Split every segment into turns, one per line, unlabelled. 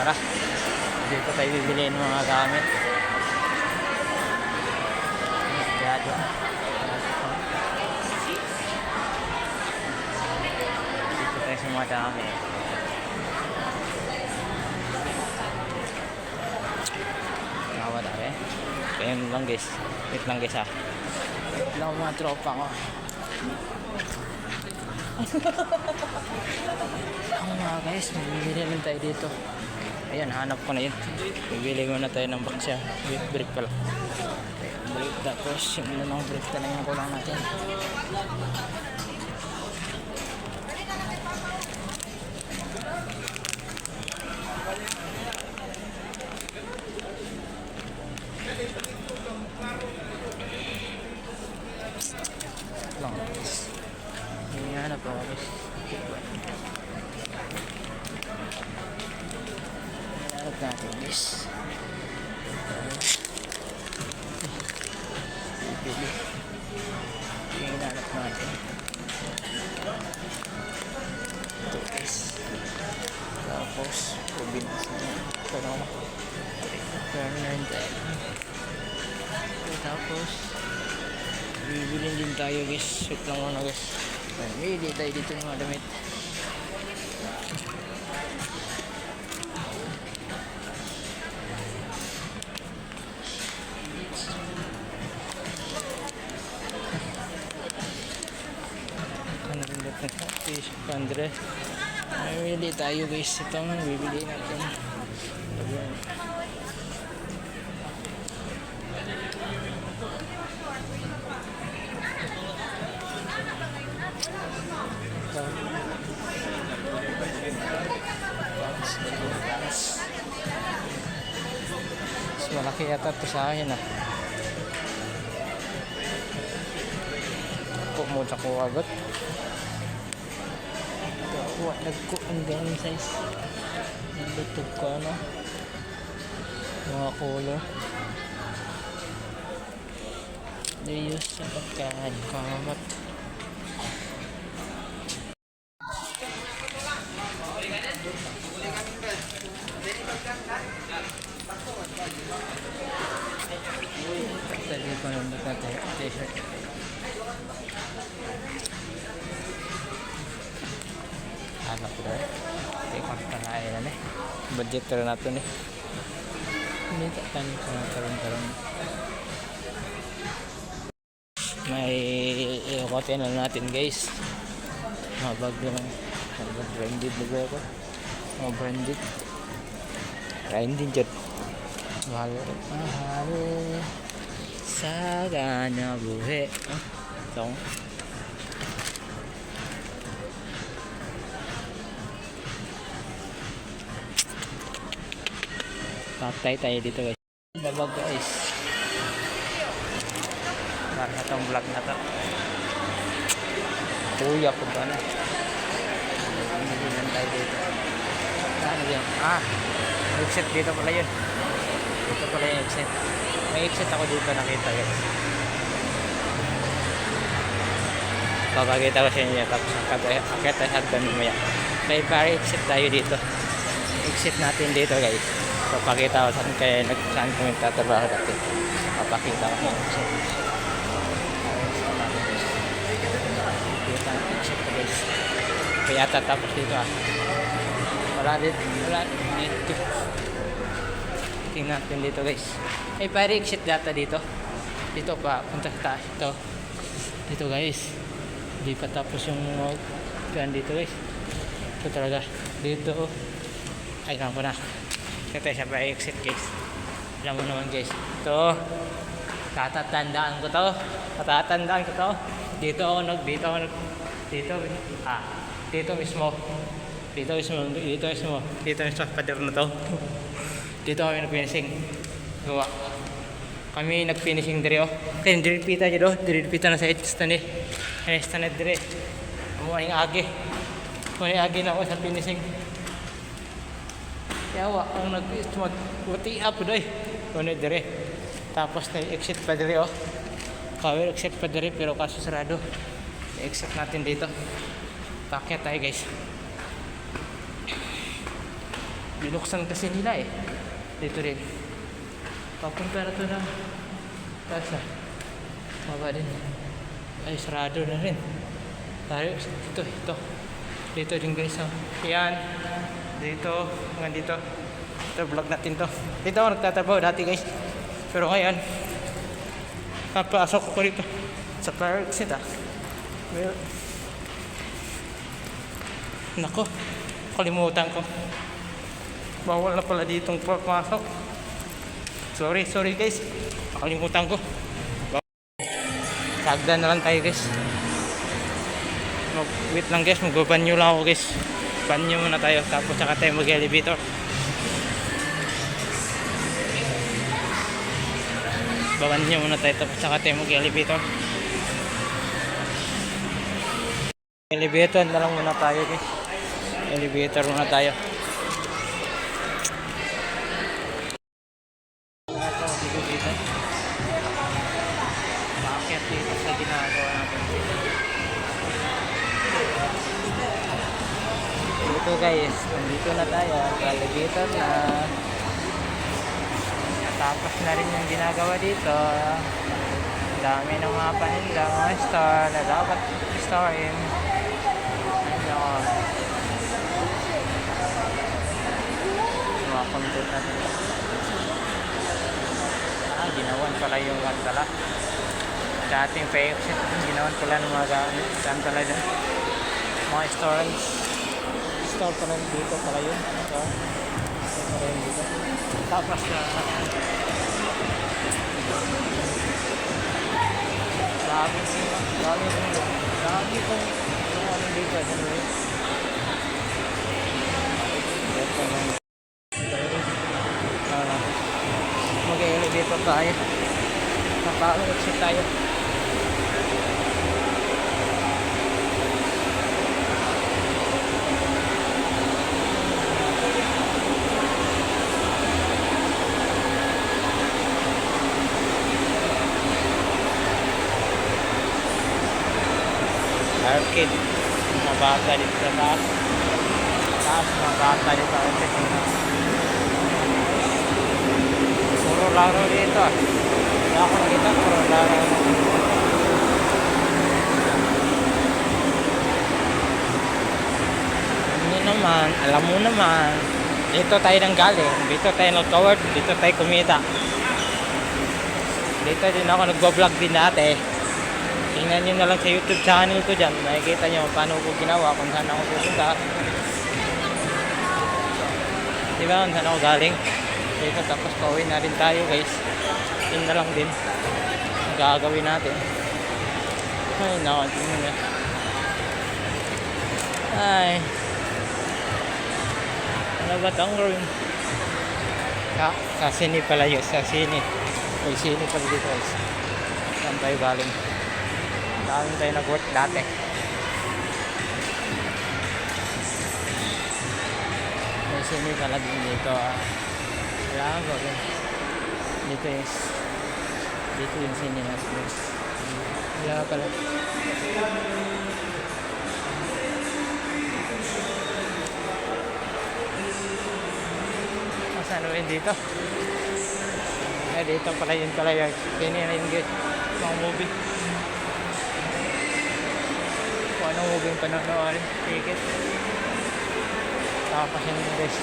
tara. Dito tayo bibili ng mga gamit. Masyado. Dito tayo sa mga dami. Nawa tayo eh. Kaya lang guys. Wait lang guys ha. Wait lang mga tropa ko. Ang mga guys, bibili lang tayo dito. Ayan, hanap ko na yun. Bibili muna tayo ng box siya. Brick pala. Brick, tapos yung ng brick na lang yung kulang natin. Lang guys. Hindi hanap ako guys. Hanap natin guys. Bibili. Yung hanap natin. Ito guys. Tapos probinas na yan. Ito na ako. Turn tayo. Tapos bibilin din tayo guys. Wait lang muna guys. Bili tayo dito ng mga damit. Ano rin natin sa t-shirt Andre. Bili tayo guys. Itong bibili natin. Ayan. Mas malaki yata ito sa akin ah. Ako mo ko agad. Kuha nagko ang ganyan size. Nagtutog ko ano. Mga color. They use sa pagkain kamat. Tadi ko nung nagkatay t-shirt. Ano ko dahil? Ikon pa na yan eh. Budget rin natin eh. Hindi tatanong ko na karoon. May ikote na natin guys. Mga bag naman. Branded na ba ako? Mga branded. Branded dyan. Mahal sa gana buhay. Ito. Patay tayo dito guys. Babag guys. Para na itong vlog na ito. Tuya ko ba na. Hindi tayo dito. Ano yun? Exit dito pala yun. Dito pala yung exit. May exit ako dito nakita guys. Papakita ko sa inyo. Tapos akit tayo hagdan mamaya. May para exit tayo dito. Exit natin dito guys. Papakita ko saan kami tatrabaho dati. Papakita ko yung exit. Dito ang exit ko guys. Kaya tatapos dito Wala dito. Tingnan natin dito guys. Ay pare exit data dito. Dito pa punta sa taas ito. Dito guys. Hindi pa tapos yung plan dito guys. Ito talaga. Dito. Ay naman ko na. Ito sa pare exit guys. Alam mo naman guys. Ito. Tatatandaan ko to. Dito mismo sa pader na to. Dito kami nag-finishing. Gawa. Kami nag-finishing dire kaya diripita dyan diripita na sa stand stand dire. Amuha yung agi na ako sa finishing. Yawa ang nag-uti up doy. Kone dire. Tapos na exit pa dire Kawil exit pa dire pero kaso sarado. Exit natin dito. Pakyat tayo guys. Binuksan kasi nila eh. Dito rin. Papunta na to na. Taas na. Baba din. Ay, sarado na rin. Tayo, ito. Dito din guys. Yan. Dito. Hanggang dito. Ito, vlog natin to. Dito ako nagtatrabaho dati guys. Pero ngayon, napasok ko rito. Sa fire exit Well, nako. Kalimutan ko. Bawal na pala ditong papasok. Sorry guys. Nakalimutan ko. Sagdan na lang tayo guys. Wait lang guys, magbabanyo lang ako guys. Banyo muna tayo tapos saka tayo mag-elevator. Babanyo muna tayo tapos saka tayo mag-elevator. Elevator na lang muna tayo guys. Elevator muna tayo. Bakit dito sa ginagawa natin? Dito guys, nandito na tayo. Elevator na. Tapos na rin yung ginagawa dito. Dami ng mga paninda, mga store na dapat storein. Ayun, mga content natin. Ginawan pala yung pala. Dating fake shit, ginawan pala ng mga saan pala dyan. Mga storage. Store pala dito pala yun. Store pala yun dito. Tapos na. Dami kong ano dito. Mag-elevator tayo. Napaka-exit tayo. Arcade. Mga bata dito sa taas. Mga bata dito. Puro laro dito. Hindi ako nakita. Puro laro. Hindi naman. Alam mo naman. Dito tayo nang galing. Dito tayo nag-cover. Dito tayo kumita. Dito din ako nag-vlog din dati. Tingnan nyo na lang sa YouTube channel ko dyan. Makikita nyo paano ko ginawa, kung saan ako pupunta. Diba? Kung saan ako galing. Dito tapos pauwi na rin tayo guys. Yun na lang din. Ang gagawin natin. Ay, naku. Tingnan nyo. Ay. Ano ba itong room? Sa sini pala yun. Sa sini. May sini pala dito guys. Saan tayo galing? Saan tayo nag-work dati. May sini pala din dito. Wala ko rin. Dito yung sini natin. Wala pala. Saan rin dito? Ay, dito pala yun pala yung sini na yun guys. Mga movie. Kung anong movie yung panonood, ticket. Tapos yun guys.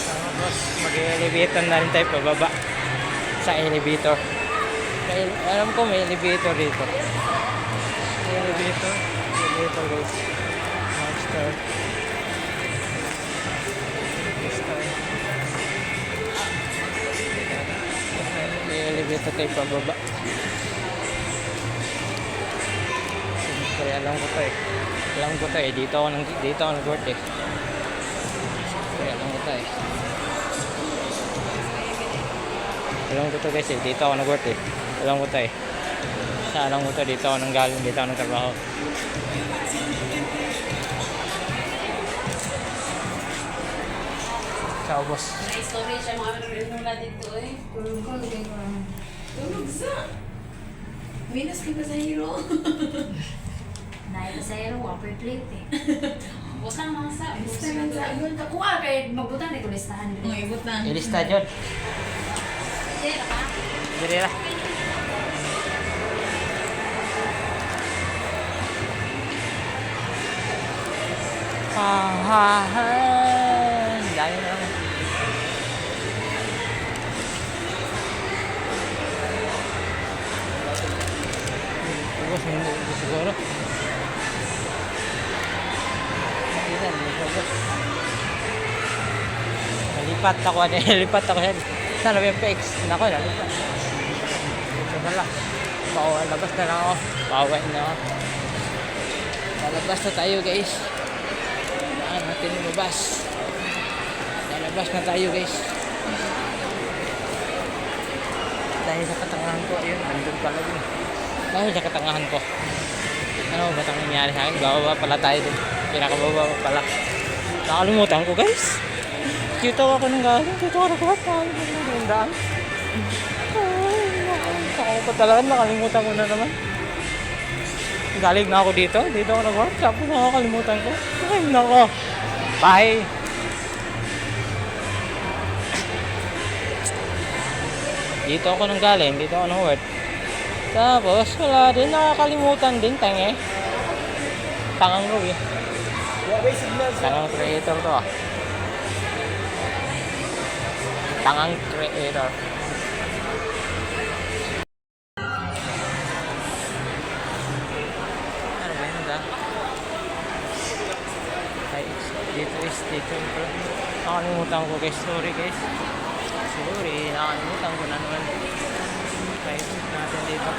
Tapos mag-elevator na rin tayo pababa sa elevator. Alam ko may elevator dito. Elevator guys. Monster. May elevator tayo pababa. Kaya alam ko to eh. Dito ako nag-work eh. Kaya alam ko to eh. Alam ko to guys eh. Dito ako nag-work eh. Alam ko to eh. Alam ko to. Dito ako nang galing. Dito ako nagtrabaho. Ciao boss.
May story siya mga nula dito eh. Tulog ko. Tulog sa. Minus ka ba sa hero?
Dahil sa ero, upper plate eh.
Huwag kang masa.
Lista man sa yun. Kuha kay magbutan ni ko listahan din.
Mga ibot na.
Ilista dyan.
Sira ka?
Diri na. Dami na naman. Ubus, hindi ubus siguro. Ilan, ubus. Nalipat ako, nalipat ako yan. Sana may PX. Nako, nalipat. Ito na lang. Labas na lang ako. Bawal na ako. Lalabas na tayo guys. Kailangan natin lumabas. Lalabas na tayo guys. Dahil sa katangahan ko, ayun, nandun pala din. Dahil sa katangahan ko. Ano ba itong nangyari sa akin? Bababa pala tayo din. Pinakababa pala. Nakalimutan ko guys. Dito ako nang galing. Dito ako nagkakataon. Nagandaan. Ako pa talaga. Nakalimutan ko na naman. Galing na ako dito. Dito ako nag-work. Tapos nakakalimutan ko. Ay, nako. Bye. Dito ako nang galing. Dito ako nang work. Tapos wala din. Nakakalimutan din. Tange. Tangang ko eh. Tangang creator to ah. Tangang creator. Ano ba yun da? Ay, dito pala. Nakalimutan ko guys. Sorry guys. Sorry. Nakalimutan ko na naman. Try natin dito.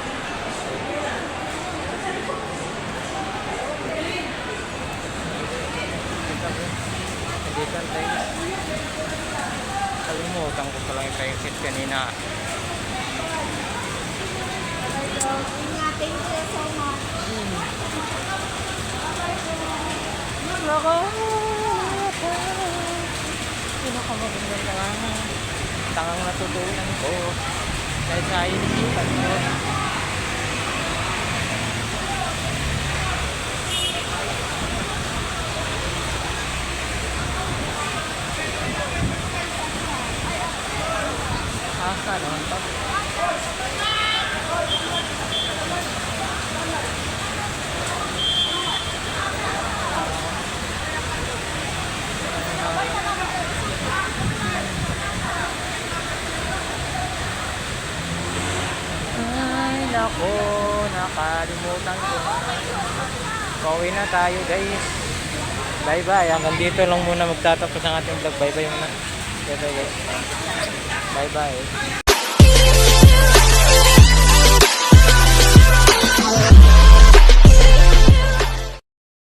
Dito tayo. Kalimutan ko pala yung exit kanina.
Thank you so much.
Pinakamagandang tangang natutunan ko dahil sa iniipan ko. Asa naman to? Ay nako, nakalimutan ko na. Pauwi na tayo guys. Bye bye. Hanggang dito lang muna magtatapos ang ating vlog. Bye bye muna. Bye bye guys. Bye bye.